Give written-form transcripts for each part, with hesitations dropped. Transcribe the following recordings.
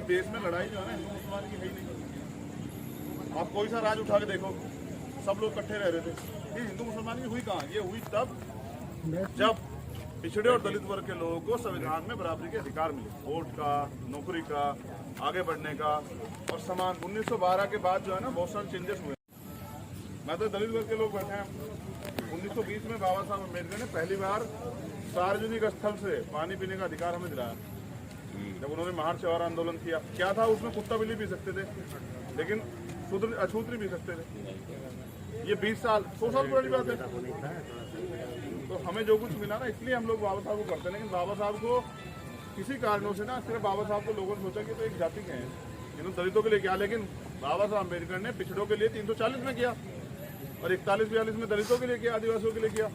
देश में लड़ाई जो है ना हिंदू मुसलमान की है ही नहीं। आप कोई सा राज उठा के देखो, सब लोग इकट्ठे रह रहे थे। ये हिंदू मुसलमान की हुई कहाँ? ये हुई तब जब पिछड़े और दलित वर्ग के लोगों को संविधान में बराबरी के अधिकार मिले, वोट का, नौकरी का, आगे बढ़ने का और समान। 1912 के बाद जो है ना बहुत सारे चेंजेस हुए। मैं तो दलित वर्ग के लोग बैठे हैं। 1920 में बाबा साहब अम्बेडकर ने पहली बार सार्वजनिक स्थल से पानी पीने का अधिकार हमें दिलाया, जब उन्होंने महार चौर आंदोलन किया। क्या था उसमें? कुत्ता बिल्ली पी सकते थे, लेकिन शूद्र अछूत्री पी सकते थे। ये 20 साल 100 साल पुरानी बात है। तो हमें जो कुछ मिला ना, इसलिए हम लोग बाबा साहब को करते हैं। लेकिन बाबा साहब को किसी कारणों से ना, सिर्फ बाबा साहब को लोगों ने सोचा कि तो एक जाति के हैं, इन्होंने दलितों के लिए किया। लेकिन बाबा साहब अम्बेडकर ने पिछड़ों के लिए 340 में किया और 41-42 में दलितों के लिए किया, आदिवासियों के लिए किया।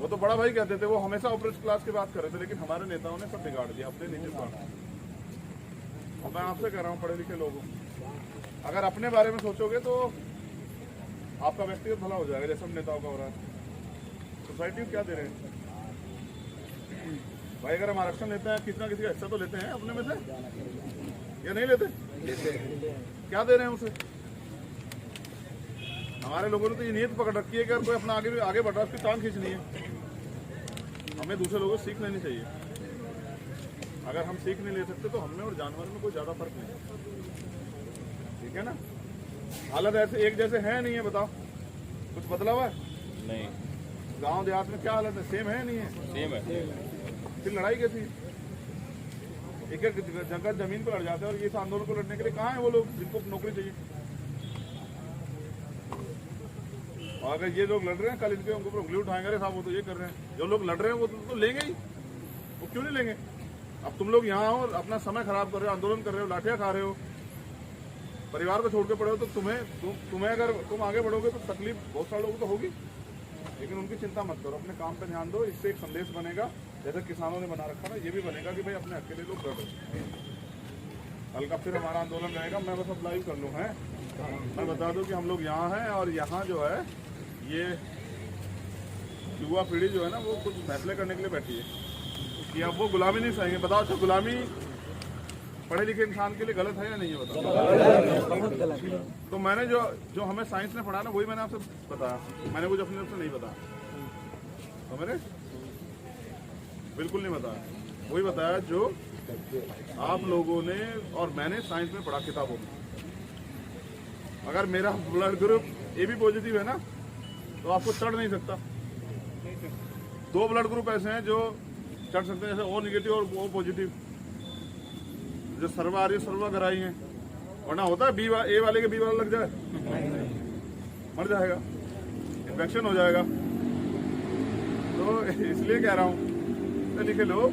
वो तो बड़ा भाई कहते थे, वो हमेशा अपर क्लास की बात कर रहे थे। लेकिन हमारे नेताओं ने सब बिगाड़ दिया, अपने नीचे बांटा। और मैं आपसे कह रहा हूँ, पढ़े लिखे लोगों, अगर अपने बारे में सोचोगे तो आपका व्यक्तिगत भला हो जाएगा, जैसे हम नेताओं का हो रहा है। सोसाइटी को क्या दे रहे हैं भाई? अगर हम आरक्षण लेते हैं, किसी ना किसी का हिस्सा तो लेते हैं अपने में से, या नहीं लेते? क्या दे रहे हैं उसे? हमारे लोगों ने तो ये नीयत पकड़ रखी है कि अगर कोई अपना आगे बढ़ रहा है, उसकी टांग खींचनी है। हमें दूसरे लोगों से सीख लेनी चाहिए। अगर हम सीख नहीं ले सकते तो हमें और जानवर में कोई ज्यादा फर्क नहीं। ठीक है ना? हालत ऐसे एक जैसे है नहीं है, बताओ कुछ बदलाव है? नहीं। गांव देहात में क्या हालत है? सेम है नहीं है? सेम है। फिर लड़ाई कैसी? एक एक जगह जमीन पर लड़ जाते हैं। और ये इस आंदोलन को लड़ने के लिए कहाँ है वो लोग जिनको नौकरी चाहिए? और अगर ये लोग लड़ रहे हैं, कल इनके उनको उंगली उठाएंगे, अरे साहब वो तो ये कर रहे हैं। जो लोग लड़ रहे हैं वो तो लेंगे ही, वो क्यों नहीं लेंगे? अब तुम लोग यहाँ हो, अपना समय खराब कर रहे हो, आंदोलन कर रहे हो, लाठियां खा रहे हो, परिवार को छोड़ के पड़े हो, तो तुम्हें अगर तुम आगे बढ़ोगे तो तकलीफ बहुत सारे लोगों को होगी। लेकिन उनकी चिंता मत करो, अपने काम पे ध्यान दो। इससे एक संदेश बनेगा, जैसे किसानों ने बना रखा ना, ये भी बनेगा कि भाई अपने हक के लिए लोग लड़ रहे हैं। कल का फिर हमारा आंदोलन रहेगा। मैं बस अब लाइव कर लूँ है, मैं बता दूं कि हम लोग यहाँ हैं और यहाँ जो है ये युवा पीढ़ी जो है ना, वो कुछ फैसले करने के लिए बैठी है कि अब वो गुलामी नहीं सहेंगे। बताओ, अच्छा गुलामी पढ़े लिखे इंसान के लिए गलत है या नहीं है? बताओ। तो मैंने जो हमें साइंस ने पढ़ा ना, वही मैंने आपसे बताया। मैंने कुछ अपनी तरफ से नहीं बताया, तो मैंने बिल्कुल नहीं बताया। वही बताया जो आप लोगों ने और मैंने साइंस में पढ़ा किताबों में। अगर मेरा ब्लड ग्रुप ए भी पॉजिटिव है ना, तो आपको चढ़ नहीं सकता। 2 ब्लड ग्रुप ऐसे हैं जो चढ़ सकते हैं, जैसे ओ निगेटिव और ओ पॉजिटिव, जो सर्वा आ रही है, सर्वा गराई है। वरना होता है ए वाले के बी वाला लग जाए, मर जाएगा, इन्फेक्शन हो जाएगा। तो इसलिए कह रहा हूँ, लिखे लोग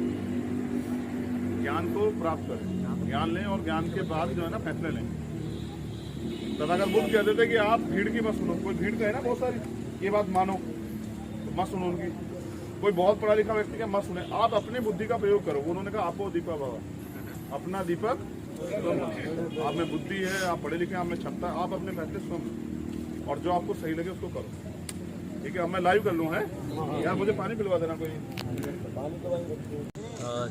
ज्ञान को प्राप्त करें, ज्ञान लें और ज्ञान के बाद जो है ना फैसले लें। तथागत बुद्ध कहते थे कि आप भीड़ की मत सुनो। कोई भीड़ का है ना बहुत सारी, ये बात मानो तो मत सुनो उनकी। कोई बहुत पढ़ा लिखा व्यक्ति का मत सुने, आप अपनी बुद्धि का प्रयोग करो। उन्होंने कहा आपो दीपक बाबा, अपना दीपक, आप में बुद्धि है, आप पढ़े लिखे, आप में क्षमता है, आप अपने फैसले सुनो और जो आपको सही लगे उसको करो। ठीक है, अब मैं लाइव कर लूँ है यार, मुझे पानी पिलवा देना कोई।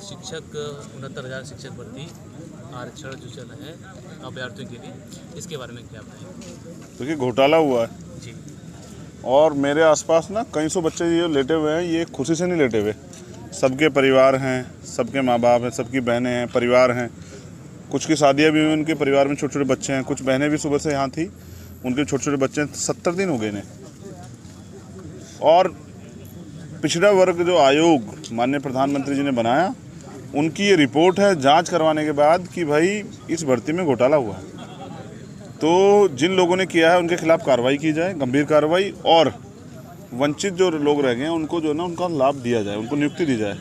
शिक्षक 69,000 शिक्षक भर्ती आरक्षण जो चल रहा है अभ्यर्थियों के लिए, इसके बारे में क्या बताएं? देखिए घोटाला हुआ है जी, और मेरे आसपास ना कई सौ बच्चे ये लेटे हुए हैं। ये खुशी से नहीं लेटे हुए, सबके परिवार हैं, सबके माँ बाप हैं, सबकी बहनें हैं, परिवार हैं। कुछ की शादियाँ भी हुई, उनके परिवार में छोटे छोटे बच्चे हैं। कुछ बहनें भी सुबह से यहाँ थी, उनके छोटे छोटे बच्चे हैं। 70 दिन हो गए इन्हें। और पिछड़ा वर्ग जो आयोग माननीय प्रधानमंत्री जी ने बनाया, उनकी ये रिपोर्ट है जांच करवाने के बाद कि भाई इस भर्ती में घोटाला हुआ है। तो जिन लोगों ने किया है उनके खिलाफ कार्रवाई की जाए, गंभीर कार्रवाई, और वंचित जो लोग रह गए हैं उनको जो है ना उनका लाभ दिया जाए, उनको नियुक्ति दी जाए।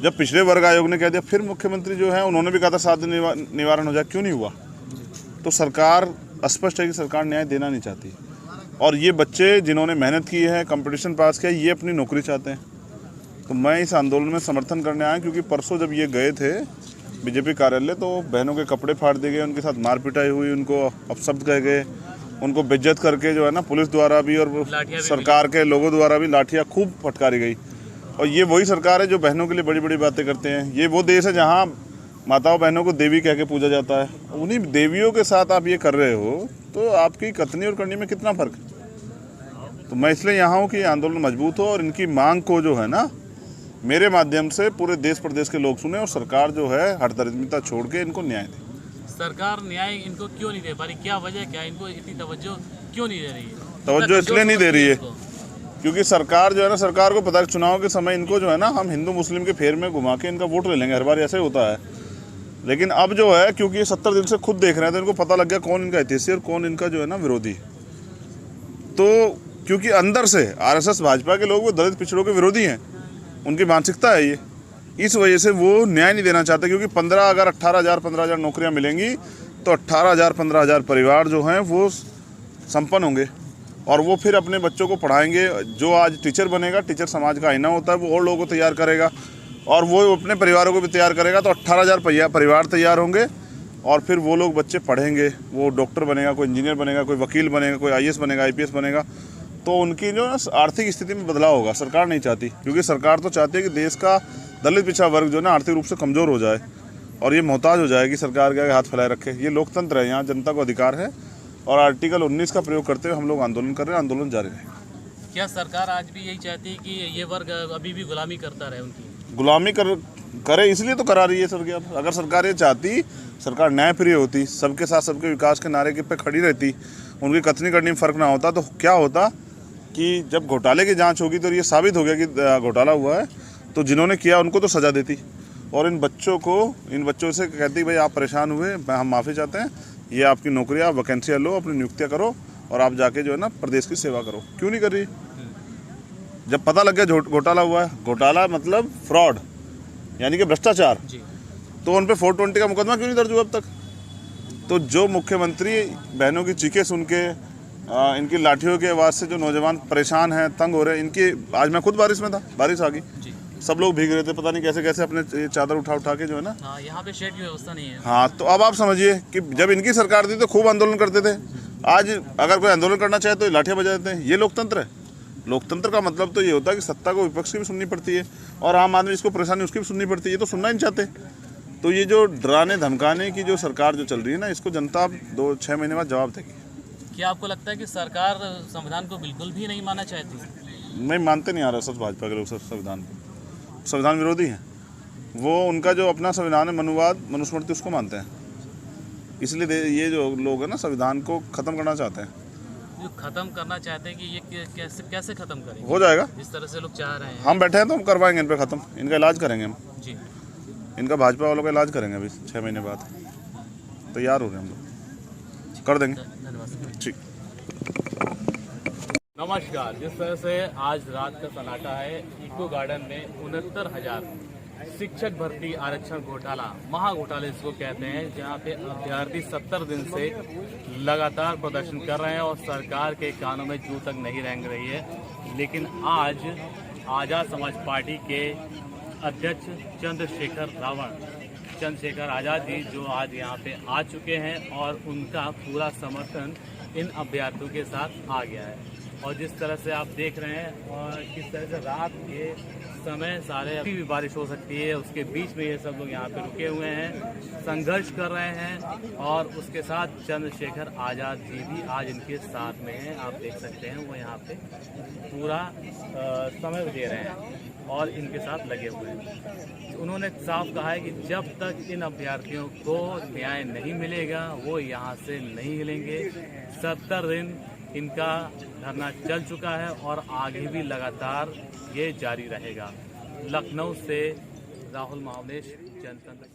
जब पिछड़े वर्ग आयोग ने कह दिया, फिर मुख्यमंत्री जो है उन्होंने भी कहा था 7 दिन निवारण हो जाए, क्यों नहीं हुआ? तो सरकार स्पष्ट है कि सरकार न्याय देना नहीं चाहती। और ये बच्चे जिन्होंने मेहनत की है, कंपटीशन पास किया, ये अपनी नौकरी चाहते हैं। तो मैं इस आंदोलन में समर्थन करने आया, क्योंकि परसों जब ये गए थे बीजेपी कार्यालय तो बहनों के कपड़े फाड़ दिए गए, उनके साथ मार पिटाई हुई, उनको अपशब्द कह गए, उनको बेइज्जत करके जो है ना पुलिस द्वारा भी और सरकार के लोगों द्वारा भी लाठियाँ खूब फटकारी गई। और ये वही सरकार है जो बहनों के लिए बड़ी बड़ी बातें करते हैं। ये वो देश है जहाँ माताओं बहनों को देवी कह के पूजा जाता है, उन्हीं देवियों के साथ आप ये कर रहे हो तो आपकी कथनी और करनी में कितना फर्क है। तो मैं इसलिए यहाँ हूँ कि आंदोलन मजबूत हो और इनकी मांग को जो है ना मेरे माध्यम से पूरे देश प्रदेश के लोग सुने और सरकार जो है हठधर्मिता छोड़ के इनको न्याय दे। सरकार न्याय इनको क्यों नहीं दे पा रही, क्या वजह क्या है, इनको इतनी तवज्जो क्यों नहीं दे रही है? तवज्जो इसलिए नहीं दे रही है क्योंकि सरकार जो है ना, सरकार को पता है चुनाव के समय इनको जो है ना हम हिंदू मुस्लिम के फेर में घुमा के इनका वोट ले लेंगे, हर बार ऐसे होता है। लेकिन अब जो है क्योंकि ये 70 दिन से खुद देख रहे हैं तो इनको पता लग गया कौन इनका हितैषी और कौन इनका जो है ना विरोधी। तो क्योंकि अंदर से आरएसएस भाजपा के लोग वो दलित पिछड़ों के विरोधी हैं, उनकी मानसिकता है ये, इस वजह से वो न्याय नहीं देना चाहते। क्योंकि 18,000 नौकरियां मिलेंगी तो 18,000-15,000 परिवार जो हैं वो संपन्न होंगे और वो फिर अपने बच्चों को पढ़ाएंगे। जो आज टीचर बनेगा, टीचर समाज का आईना होता है, वो और लोगों को तैयार करेगा और वो अपने परिवारों को भी तैयार करेगा। तो 18,000 परिवार तैयार होंगे और फिर वो लोग बच्चे पढ़ेंगे, वो डॉक्टर बनेगा, कोई इंजीनियर बनेगा, कोई वकील बनेगा, कोई IAS बनेगा, IPS बनेगा। तो उनकी जो ना आर्थिक स्थिति में बदलाव होगा। सरकार नहीं चाहती, क्योंकि सरकार तो चाहती है कि देश का दलित पिछड़ा वर्ग जो है ना आर्थिक रूप से कमज़ोर हो जाए और ये मोहताज हो जाए कि सरकार के आगे हाथ फैलाए रखे। ये लोकतंत्र है, यहाँ जनता को अधिकार है और आर्टिकल 19 का प्रयोग करते हुए हम लोग आंदोलन कर रहे हैं, आंदोलन जारी रहेगा। क्या सरकार आज भी यही चाहती है कि ये वर्ग अभी भी गुलामी करता रहे? उनकी गुलामी करे इसलिए तो करा रही है सरकार। अगर सरकार ये चाहती, सरकार न्यायप्रिय होती, सबके साथ सबके विकास के नारे के पे खड़ी रहती, उनकी कथनी करनी में फ़र्क ना होता, तो क्या होता कि जब घोटाले की जांच होगी तो ये साबित हो गया कि घोटाला हुआ है, तो जिन्होंने किया उनको तो सज़ा देती और इन बच्चों से कहती भाई आप परेशान हुए, हम माफ़ी चाहते हैं, ये आपकी नौकरियाँ, वैकेंसियाँ लो, अपनी नियुक्तियाँ करो और आप जाके जो है ना प्रदेश की सेवा करो। क्यों नहीं कर रही? जब पता लग गया घोटाला हुआ है, घोटाला मतलब फ्रॉड यानी कि भ्रष्टाचार, तो उन पे 420 का मुकदमा क्यों नहीं दर्ज हुआ अब तक? तो जो मुख्यमंत्री बहनों की चीखें सुन के, इनकी लाठियों के आवाज़ से जो नौजवान परेशान हैं, तंग हो रहे हैं, इनकी आज मैं खुद बारिश में था, बारिश आ गई, सब लोग भीग रहे थे, पता नहीं कैसे कैसे अपने चादर उठा के जो है ना, यहाँ पे शेड की व्यवस्था नहीं है। हाँ, तो अब आप समझिए कि जब इनकी सरकार थी तो खूब आंदोलन करते थे, आज अगर कोई आंदोलन करना चाहे तो लाठियाँ बजा देते हैं। ये लोकतंत्र है? लोकतंत्र का मतलब तो ये होता है कि सत्ता को विपक्ष की भी सुननी पड़ती है और आम आदमी जिसको परेशानी उसकी भी सुननी पड़ती है। ये तो सुनना ही नहीं चाहते। तो ये जो डराने धमकाने की जो सरकार जो चल रही है ना, इसको जनता अब 2-6 महीने बाद जवाब देगी। क्या आपको लगता है कि सरकार संविधान को बिल्कुल भी नहीं मानना चाहती? नहीं मानते, नहीं आ रहा सच भाजपा के लोग संविधान को, संविधान विरोधी हैं वो। उनका जो अपना संविधान है, मनुवाद, मनुस्मृति, उसको मानते हैं। इसलिए ये जो लोग हैं ना संविधान को ख़त्म करना चाहते हैं। जो ख़त्म करना चाहते हैं कि ये कैसे ख़त्म करेंगे? हो जाएगा जिस तरह से लोग चाह रहे हैं। हम बैठे हैं तो हम करवाएंगे इन पे ख़त्म, इनका इलाज करेंगे हम जी, इनका भाजपा वालों का इलाज करेंगे अभी 6 महीने बाद। तैयार हो रहे हैं हम लोग, कर देंगे। धन्यवाद। ठीक। नमस्कार। जिस तरह से आज रात का सन्नाटा है, इको गार्डन में 69,000 शिक्षक भर्ती आरक्षण घोटाला, महाघोटाला इसको कहते हैं, जहां पे अभ्यर्थी 70 दिन से लगातार प्रदर्शन कर रहे हैं और सरकार के कानों में जू तक नहीं रेंग रही है। लेकिन आज आज़ाद समाज पार्टी के अध्यक्ष चंद्रशेखर आज़ाद जी जो आज यहाँ पे आ चुके हैं और उनका पूरा समर्थन इन अभ्यर्थियों के साथ आ गया है। और जिस तरह से आप देख रहे हैं और किस तरह से रात के समय सारे अभी भी बारिश हो सकती है, उसके बीच में ये सब लोग यहाँ पे रुके हुए हैं, संघर्ष कर रहे हैं और उसके साथ चंद्रशेखर आज़ाद जी भी आज इनके साथ में हैं। आप देख सकते हैं वो यहाँ पे पूरा समय दे रहे हैं और इनके साथ लगे हुए हैं। उन्होंने साफ कहा है कि जब तक इन अभ्यर्थियों को न्याय नहीं मिलेगा वो यहाँ से नहीं हिलेंगे। 70 दिन इनका धरना चल चुका है और आगे भी लगातार ये जारी रहेगा। लखनऊ से राहुल महावलेश, जनतंत्र।